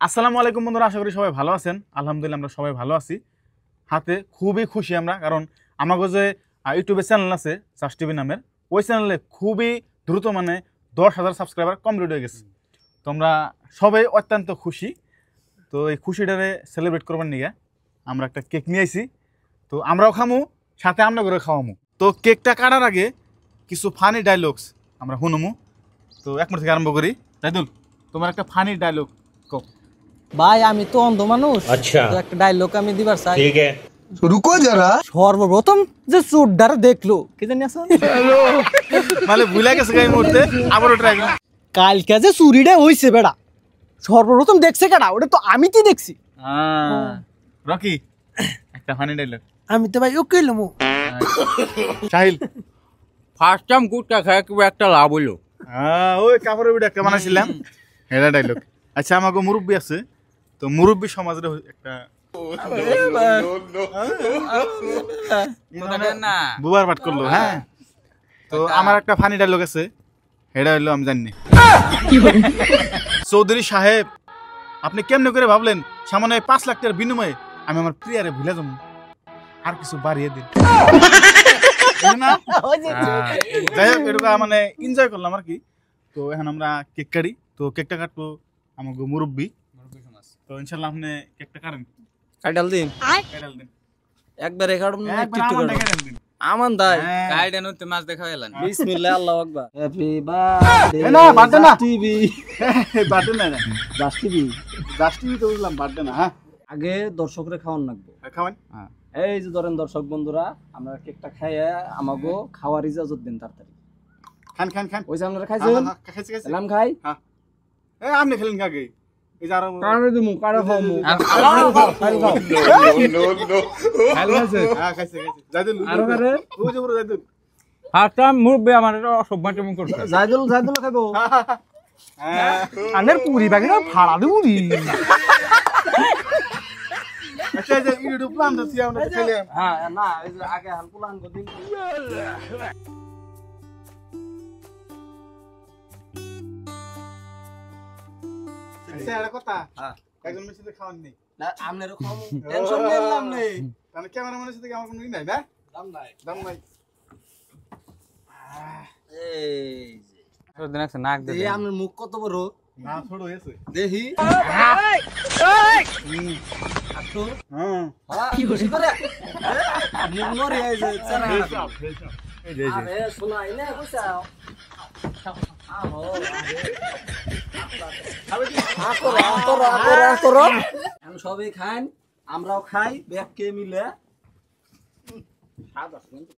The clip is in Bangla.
আসসালামু আলাইকুম বন্ধুরা, আশা করি সবাই ভালো আছেন। আলহামদুলিল্লাহ আমরা সবাই ভালো আছি। হাতে খুবই খুশি আমরা, কারণ আমাকে যে ইউটিউবে চ্যানেল আছে জাস্ট টিভি নামের, ওই চ্যানেলে খুবই দ্রুত 10,000 সাবস্ক্রাইবার কমপ্লিট হয়ে গেছে। তো আমরা সবাই অত্যন্ত খুশি। তো এই খুশিটারে সেলিব্রেট করবার নিয়ে আমরা একটা কেক নিয়ে আইছি। তো আমরাও খামু, সাথে আমরা করে খাওয়ামু। তো কেকটা কাটার আগে কিছু ফানি ডায়লগস আমরা শুনমু। তো এক মিনিট থেকে আরম্ভ করি। রাইদুল, তোমার একটা ফানি ডায়লগ কও। ভাই আমি তো অন্ধ মানুষ, আচ্ছা তো একটা ডায়লগ আমি দিবার চাই। ठीक है रुको जरा। সর্বপ্রথম যে চোরডার দেখলো কি জানি আছে মানে ভুলে গেছে এই মুহূর্তে, আবারও ট্রাই করি। কালকে যে চুরিটা হইছে বেড়া, সর্বপ্রথম দেখছে কেডা? ওটা তো আমি তো দেখছি। রকি, একটা ফানি ডায়লগ। আমি তো ভাই ওকে লমু। সাহিল, ফার্স্ট টাইম গুটকা খায় কি একটা লাভ হইলো ওই কাপড়ের ভিডিও একটা বানাইছিলাম, এটা ডায়লগ। আচ্ছা, আমাকে মুরব্বী আছে, তো মুরব্বী সমাজের একটা বুবার পাঠ করলো। হ্যাঁ, তো আমার একটা ফানি ডায়লগ আছে, এটা হইলো আমি জানি। চৌধুরী সাহেব, আপনি কেমনে করে ভাবলেন সামান্য 5 লাখ টাকার বিনিময়ে আমি আমার প্রিয়ারে ভুলে যাবো? আর কিছু বাড়িয়ে দিন। যাই হোক, এটা মানে এনজয় করলাম আর কি। তো এখন আমরা কেক কাটি। তো কেকটা কাটবো আমাকে মুরব্বী। তো ইনশাল্লাহ আপনি কেকটা কাটেন, কাটাল দিন কাটাল দিন। একবার একাডম একবার আমার টাকা কাটাল দিন। আমান দাই হ্যাঁ। কাইডেন হতে মাছ দেখা এলেন বিসমিল্লাহ আল্লাহু আকবার। হ্যাপি বার্থডে না, বার্থডে না। টিভি বার্থডে না, জাস্ট টিভি। জাস্ট টিভি তো বুঝলাম, বার্থডে না। হ্যাঁ, আগে দর্শকরে খাওয়ান লাগবো। খাওয়ান। এই যে ধরেন দর্শক বন্ধুরা, আমরা কেকটা খাইয়া আমাগো খাওয়ার ইজাজত দিন তাড়াতাড়ি। খান খান খান। ওই যে আপনারা খাইছেন, খাইছে খাইছে। এলাম খাই। আপনি খেলেন কাকে? এই যে আরো কারে দিমু কারে খাওয়ামু? হ্যাঁ, খাইছে খাইছে। জাইদুল, আরো কারে? ওই যে পুরো জাইদুল। ফার্স্ট টাইম মুরব্বি আমার এটা অসভ্যতামি করছে জাইদুল খাইবো। হ্যাঁ, আনের পুরি বাকি না ভাড়া দিবুরি। আচ্ছা, এই যে ইউটিউব প্ল্যান দিছি আমরা খেলাম। হ্যাঁ না, এই যে আগে হালকুলা আনগো দিন। আচ্ছা, একটা কথা। একজন মেয়ের সাথে খাওয়ান নেই, না আমনেরও খাওয়ামু, টেনশন নিলাম নেই। তাহলে ক্যামেরাম্যানের সাথে কি আমার কোনো ই নাই? না, দাম নাই। দাম নাই। এই যে দিন একটা নাক এই আমনের মুখ কত বড় না, ছোট হয়েছে। দেখি। আতো হ্যাঁ, কি খুশি করে মুখ মরে এই যে চারা। এই যে এই যে। আরে শোনাই না বুঝাও। আহো আকর আমি সবাই খাই, আমরাও খাই ব্যাগ কে মিলে। স্বাদ আছে।